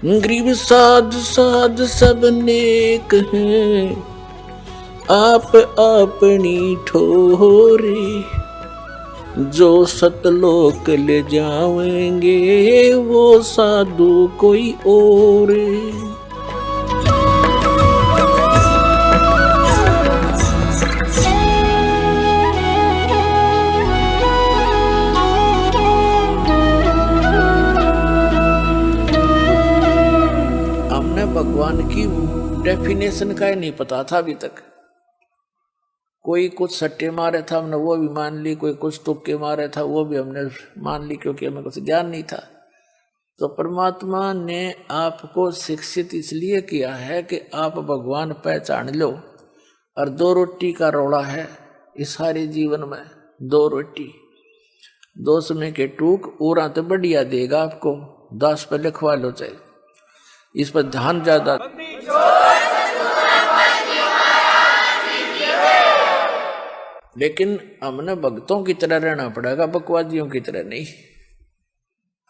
गरीब साध साध सब नेक हैं, आप अपनी ठोरे, जो सतलोक ले जाएंगे वो साधु कोई और। हमने भगवान की डेफिनेशन का ही नहीं पता था अभी तक। कोई कुछ सट्टे मारे था हमने वो भी मान ली, कोई कुछ तुक्के मारे था वो भी हमने मान ली, क्योंकि हमें कुछ ज्ञान नहीं था। तो परमात्मा ने आपको शिक्षित इसलिए किया है कि आप भगवान पहचान लो। और 2 रोटी का रोड़ा है इस सारे जीवन में, 2 रोटी, 2 समय के टूक और तो बढ़िया देगा आपको, 10 पे लिखवा लो चाहे, इस पर ध्यान ज्यादा। लेकिन हमने भक्तों की तरह रहना पड़ेगा, बकवादियों की तरह नहीं।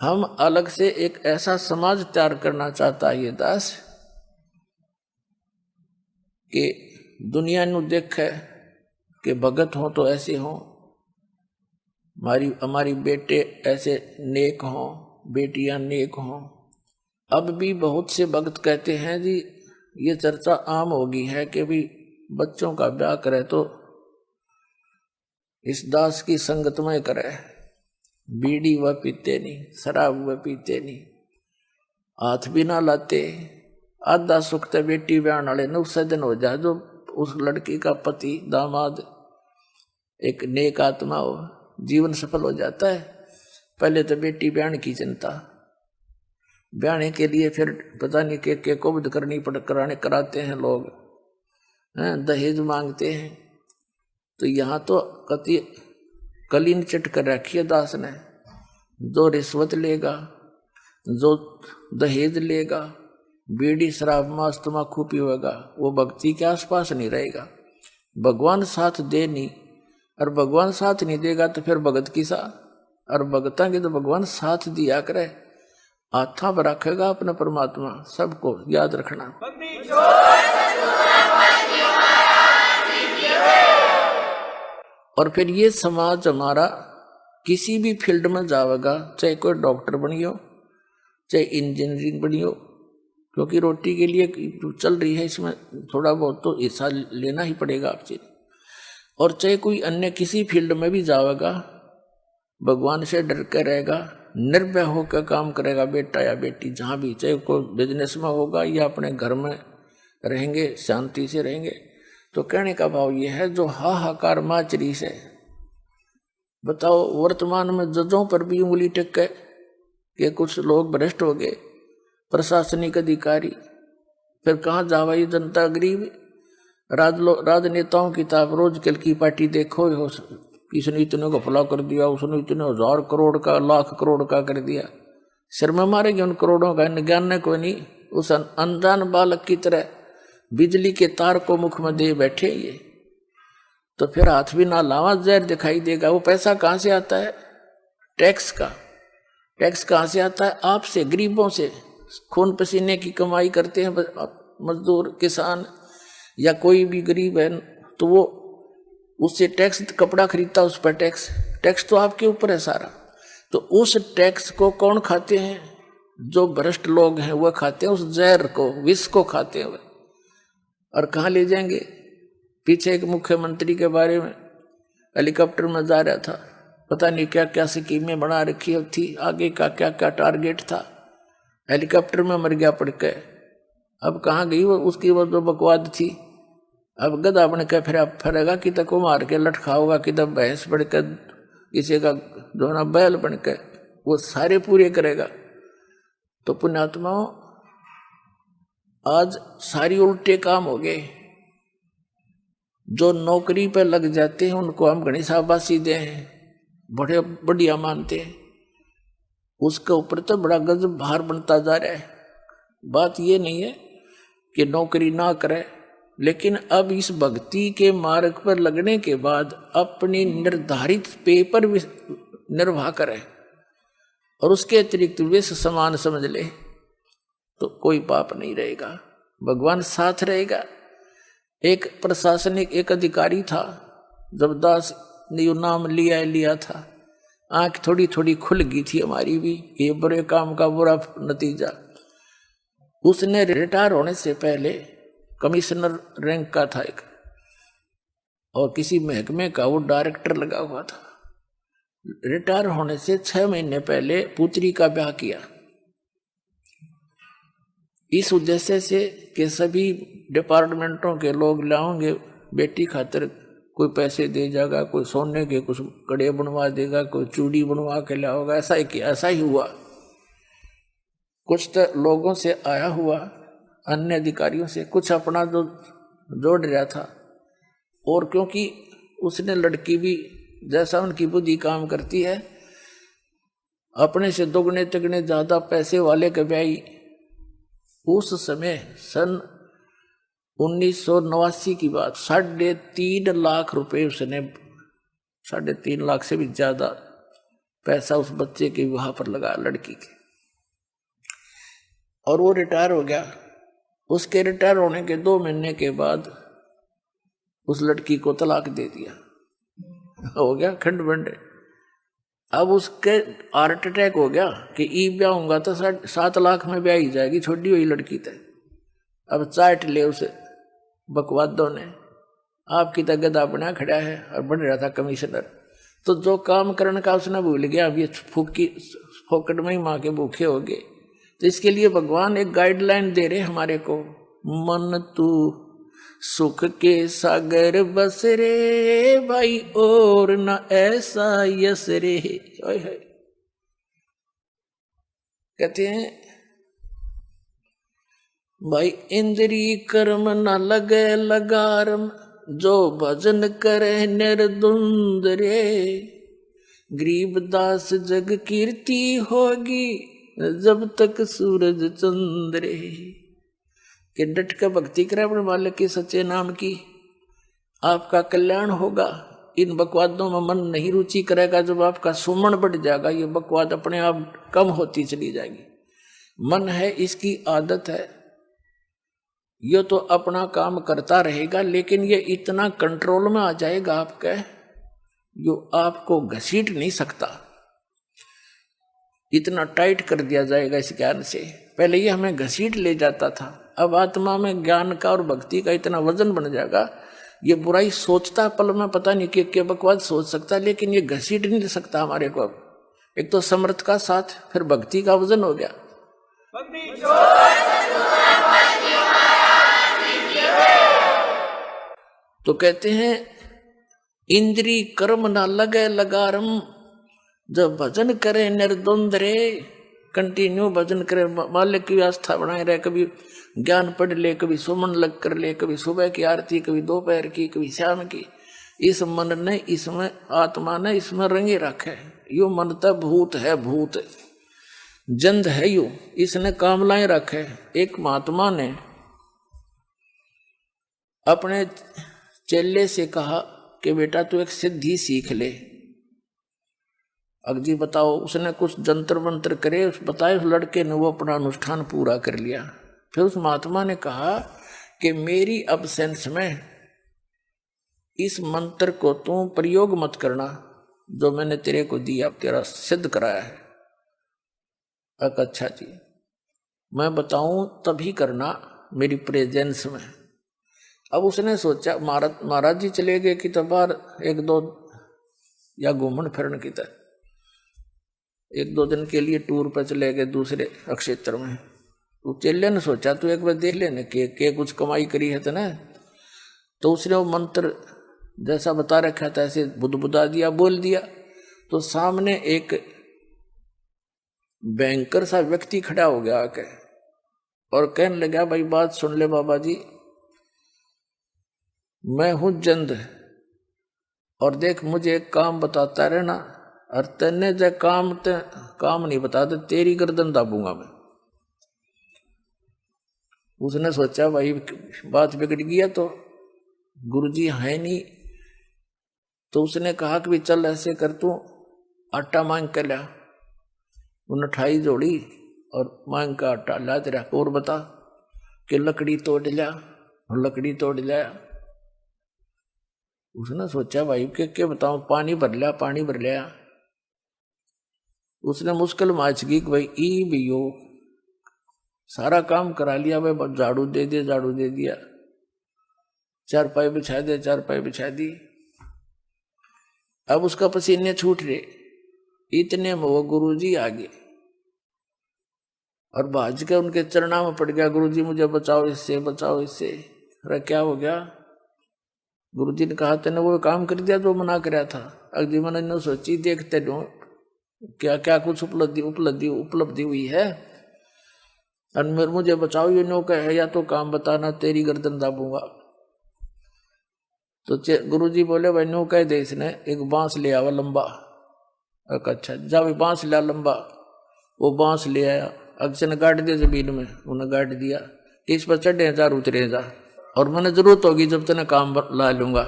हम अलग से एक ऐसा समाज तैयार करना चाहता है ये दास कि दुनिया नु देखे कि भगत हो तो ऐसे हो, हमारी बेटे ऐसे नेक हो, बेटियां नेक हो। अब भी बहुत से भक्त कहते हैं जी, ये चर्चा आम होगी है कि भी बच्चों का ब्याह करे तो इस दास की संगत में करे, बीड़ी वह पीते नहीं, शराब वह पीते नहीं, हाथ भी ना लाते। आधा सुख तो बेटी ब्याह वाले ने उससे दिन हो जाए जो उस लड़की का पति दामाद एक नेक आत्मा हो, जीवन सफल हो जाता है। पहले तो बेटी ब्याह की चिंता, ब्याहने के लिए फिर पता नहीं के कुबद करनी कराते हैं लोग, दहेज मांगते हैं। तो यहाँ तो कलीन चट कर रखी है दास ने, जो रिश्वत लेगा, जो दहेज लेगा, बीड़ी शराब मांस तम्बाकू पीवेगा, वो भक्ति के आसपास नहीं रहेगा। भगवान साथ दे नहीं, और भगवान साथ नहीं देगा तो फिर भगत की सा, और भगता के तो भगवान साथ दिया करे, हाथा पर रखेगा अपना परमात्मा। सबको याद रखना। और फिर ये समाज हमारा किसी भी फील्ड में जाएगा, चाहे कोई डॉक्टर बनियो, चाहे इंजीनियरिंग बनियो, क्योंकि रोटी के लिए चल रही है, इसमें थोड़ा बहुत तो हिस्सा लेना ही पड़ेगा आपसे। और चाहे कोई अन्य किसी फील्ड में भी जाएगा, भगवान से डर के रहेगा, निर्भय होकर काम करेगा बेटा या बेटी, जहाँ भी, चाहे कोई बिजनेस में होगा या अपने घर में रहेंगे, शांति से रहेंगे। तो कहने का भाव ये है, जो हाहाकार माचरी से बताओ, वर्तमान में जजों पर भी उंगली टेक के कुछ लोग भ्रष्ट हो गए, प्रशासनिक अधिकारी, फिर कहाँ जावा ये जनता गरीब। राजनेताओं की ताप रोज कल की पार्टी देखो, किसने इतने को फला कर दिया, उसने इतने 1000 करोड़ का, लाख करोड़ का कर दिया। सिर में मारेंगे उन करोड़ों का, ज्ञान कोई नहीं। उस अनजान बालक की तरह बिजली के तार को मुख में दे बैठे ये, तो फिर हाथ भी ना लावा जहर दिखाई देगा। वो पैसा कहाँ से आता है? टैक्स का। टैक्स कहाँ से आता है? आपसे, गरीबों से, खून पसीने की कमाई करते हैं मजदूर, किसान या कोई भी गरीब है, तो वो उससे टैक्स, कपड़ा खरीदता उस पर टैक्स, टैक्स तो आपके ऊपर है सारा। तो उस टैक्स को कौन खाते हैं? जो भ्रष्ट लोग हैं वह खाते हैं, उस जहर को, विष को खाते हैं। और कहाँ ले जाएंगे? पीछे एक मुख्यमंत्री के बारे में हेलीकॉप्टर में जा रहा था, पता नहीं क्या क्या स्कीमें बना रखी थी, आगे का क्या क्या टारगेट था, हेलीकॉप्टर में मर गया पड़ के। अब कहाँ गई वो, उसकी वो जो बकवाद थी। अब गधा बन के फिरेगा, कि तक को मार के लटकाओगा, कि तब भैंस बन के, किसी का जो ना बैल बन के, वो सारे पूरे करेगा। तो पुण्यात्माओं, आज सारी उल्टे काम हो गए। जो नौकरी पे लग जाते हैं उनको हम घनी शाबाशी दे हैं, बड़े बढ़िया मानते हैं, उसके ऊपर तो बड़ा गजब भार बनता जा रहा है। बात ये नहीं है कि नौकरी ना करे, लेकिन अब इस भक्ति के मार्ग पर लगने के बाद अपनी निर्धारित पेपर निर्वाह करे और उसके अतिरिक्त विष समान समझ ले। तो कोई पाप नहीं रहेगा, भगवान साथ रहेगा। एक प्रशासनिक एक अधिकारी था, जब दास ने यो नाम लिया था, आंख थोड़ी थोड़ी खुल गई थी हमारी भी, ये बुरे काम का बुरा नतीजा। उसने रिटायर होने से पहले कमिश्नर रैंक का था एक, और किसी महकमे का वो डायरेक्टर लगा हुआ था। रिटायर होने से 6 महीने पहले पुत्री का ब्याह किया, इस उद्देश्य से कि सभी डिपार्टमेंटों के लोग लाओगे बेटी खातिर, कोई पैसे दे जाएगा, कोई सोने के कुछ कड़े बनवा देगा, कोई चूड़ी बनवा के लाओगा। ऐसा ही किया, ऐसा ही हुआ। कुछ तो लोगों से आया हुआ, अन्य अधिकारियों से, कुछ अपना जो जोड़ रहा था। और क्योंकि उसने लड़की भी जैसा उनकी बुद्धि काम करती है, अपने से दोगुने तिगुने ज्यादा पैसे वाले के ब्याही। उस समय सन 1989 की बात, 3.5 लाख रुपए उसने, 3.5 लाख से भी ज्यादा पैसा उस बच्चे के विवाह पर लगा, लड़की के। और वो रिटायर हो गया। उसके रिटायर होने के 2 महीने के बाद उस लड़की को तलाक दे दिया, हो गया खंड बंडे। अब उसके हार्ट अटैक हो गया कि ई ब्याह होगा तो 7 लाख में ब्याह ही जाएगी, छोड़ी हुई लड़की तय। अब चाट ले उसे बकवादों ने, आपकी तो गधा बना खड़ा है, और बन रहा था कमिश्नर। तो जो काम करने का उसने भूल गया, अब ये फोकट में ही माँ के भूखे हो गए। तो इसके लिए भगवान एक गाइडलाइन दे रहे हमारे को, मन तू सुख के सागर बस रे भाई, और न ऐसा यस रे। कहते हैं भाई, इंद्री कर्म न लगे लगारम, जो भजन करे निर्दुंद रे। गरीबदास जग कीर्ति होगी, जब तक सूरज चंद्र रे। कि डट कर भक्ति करे अपने मालिक के सच्चे नाम की, आपका कल्याण होगा। इन बकवादों में मन नहीं रुचि करेगा, जब आपका सुमन बढ़ जाएगा, ये बकवाद अपने आप कम होती चली जाएगी। मन है, इसकी आदत है, ये तो अपना काम करता रहेगा, लेकिन ये इतना कंट्रोल में आ जाएगा आपके, जो आपको घसीट नहीं सकता, इतना टाइट कर दिया जाएगा इस ज्ञान से। पहले ये हमें घसीट ले जाता था, अब आत्मा में ज्ञान का और भक्ति का इतना वजन बन जाएगा, ये बुराई सोचता पल में पता नहीं क्या बकवाद सोच सकता, लेकिन ये घसीट नहीं सकता हमारे को। अब एक तो समर्थ का साथ, फिर भक्ति का वजन हो गया। तो कहते हैं इंद्री कर्म ना लगे लगारम, जब भजन करे निर्द्वंद रे। कंटिन्यू भजन करे, मालिक की आस्था बनाए रहे, कभी ज्ञान पढ़ ले, कभी सुमन लग कर ले, कभी सुबह की आरती, कभी दोपहर की, कभी शाम की। इस मन ने, इसमें आत्मा ने इसमें रंगे रखे। यो मन तो भूत है, भूत जंद है, यो इसने कामलाएं रखे। एक महात्मा ने अपने चेले से कहा कि बेटा तू एक सिद्धि सीख ले। अगजी बताओ, उसने कुछ जंतर मंत्र करे, बताए, उस लड़के ने वो अपना अनुष्ठान पूरा कर लिया। फिर उस महात्मा ने कहा कि मेरी अब्सेंस में इस मंत्र को तू प्रयोग मत करना, जो मैंने तेरे को दिया, तेरा सिद्ध कराया है। अच्छा जी, मैं बताऊं तभी करना मेरी प्रेजेंस में। अब उसने सोचा, महाराज जी चले गए कि बाहर 1-2 या घूमन फिरन की तरह 1-2 दिन के लिए टूर पर चले गए दूसरे क्षेत्र में। तो चेले ने सोचा तू एक बार देख लेने के कुछ कमाई करी है तो ना। तो उसने वो मंत्र जैसा बता रखा था ऐसे बुदबुदा दिया, बोल दिया। तो सामने एक बैंकर सा व्यक्ति खड़ा हो गया आके और कहने लगा, भाई बात सुन ले बाबा जी, मैं हूं जंद, और देख मुझे एक काम बताता रहना, और तेने जो काम नहीं बता दे तेरी गर्दन दाबूंगा मैं। उसने सोचा भाई बात बिगड़ गया, तो गुरुजी है नहीं। तो उसने कहा कि चल ऐसे कर, तू आटा मांग कर ला। उन 28 जोड़ी और मांग का आटा ला तेरा और बता कि लकड़ी तोड़ लिया और लकड़ी तोड़ लिया। उसने सोचा भाई क्या बताऊं, पानी भर लिया। उसने मुश्किल माच की कि भाई ई भैयो सारा काम करा लिया भाई, झाड़ू दे दिया, चारपाई बिछा दी। अब उसका पसीने छूट रहे, इतने में वो गुरुजी आ गए और भाज के उनके चरणों में पड़ गया, गुरुजी मुझे बचाओ इससे। अरे क्या हो गया? गुरुजी ने कहा तेने वो काम कर दिया जो मना कराया था। अगली मन ने सोची देखते नो क्या क्या कुछ उपलब्धि हुई है, और मुझे बचाओ ये नो कहे या तो काम बताना तेरी गर्दन दाबूंगा। तो गुरुजी बोले भाई नो कह दे इसने एक बांस ले आवा लंबा। अच्छा जा भाई बांस लिया लंबा। वो बांस ले आया, अक्सर ने गाड़ दिया जमीन में, उन्हें गाड़ दिया कि इस पर चढ़े जा उतरे जा, और मैंने जरूरत होगी जब तेने काम ला लूंगा।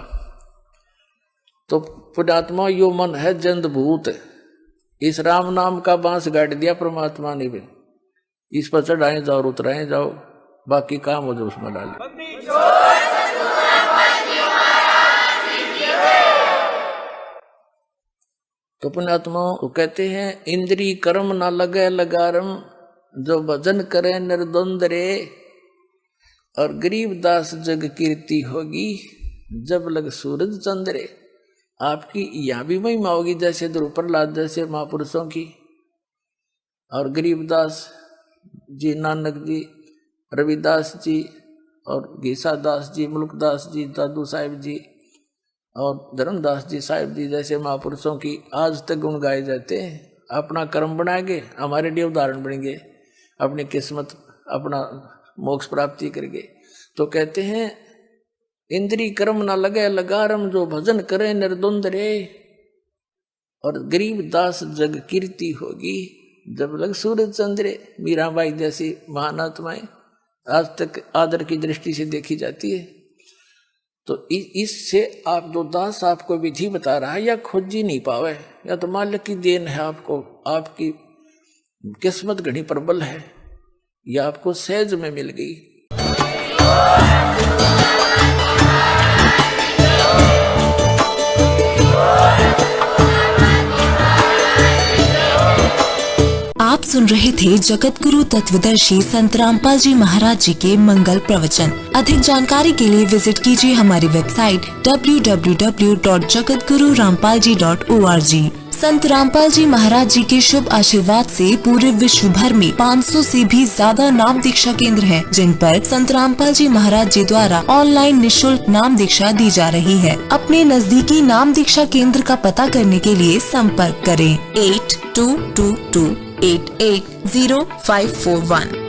तो पुण्यात्मा यो मन है जंद भूत, इस राम नाम का बांस गाड़ दिया परमात्मा ने भी, इस पर चढ़ाए जाओ उतराए जाओ, बाकी काम हो जाओ उसमें डाल। तो पुण्यात्मा वो कहते हैं इंद्री कर्म ना लगे लगारम, जो भजन करे निर्द्वंद रे, और गरीब दास जग कीर्ति होगी जब लग सूरज चंद्रे। आपकी यहाँ भी महिमा होगी जैसे द्रुपदलाद जैसे महापुरुषों की, और गरीबदास जी, नानक जी, रविदास जी, और घीसादास जी, मुल्कदास जी, दादू साहिब जी, और धर्मदास जी साहिब जी जैसे महापुरुषों की आज तक गुण गाए जाते हैं। अपना कर्म बनाएंगे, हमारे लिए उदाहरण बनेंगे, अपनी किस्मत अपना मोक्ष प्राप्ति करेंगे। तो कहते हैं इंद्री कर्म ना लगे लगारम, जो भजन करे निर्द्वंद रे, और गरीब दास जग कीर्ति होगी जब लग सूरज चंद्रे। मीराबाई जैसी महान आत्माएं आज तक आदर की दृष्टि से देखी जाती है। तो इससे आप जो दास आपको विधि बता रहा है या खोज ही नहीं पावे, या तो मालिक की देन है, आपको आपकी किस्मत घड़ी प्रबल है, या आपको सहज में मिल गई। आप सुन रहे थे जगत गुरु तत्वदर्शी संत रामपाल जी महाराज जी के मंगल प्रवचन। अधिक जानकारी के लिए विजिट कीजिए हमारी वेबसाइट www.jagatgururampalji.org। संत रामपाल जी महाराज जी के शुभ आशीर्वाद से पूरे विश्व भर में 500 से भी ज्यादा नाम दीक्षा केंद्र हैं, जिन पर संत रामपाल जी महाराज जी द्वारा ऑनलाइन निःशुल्क नाम दीक्षा दी जा रही है। अपने नजदीकी नाम दीक्षा केंद्र का पता करने के लिए संपर्क करें 8222880541।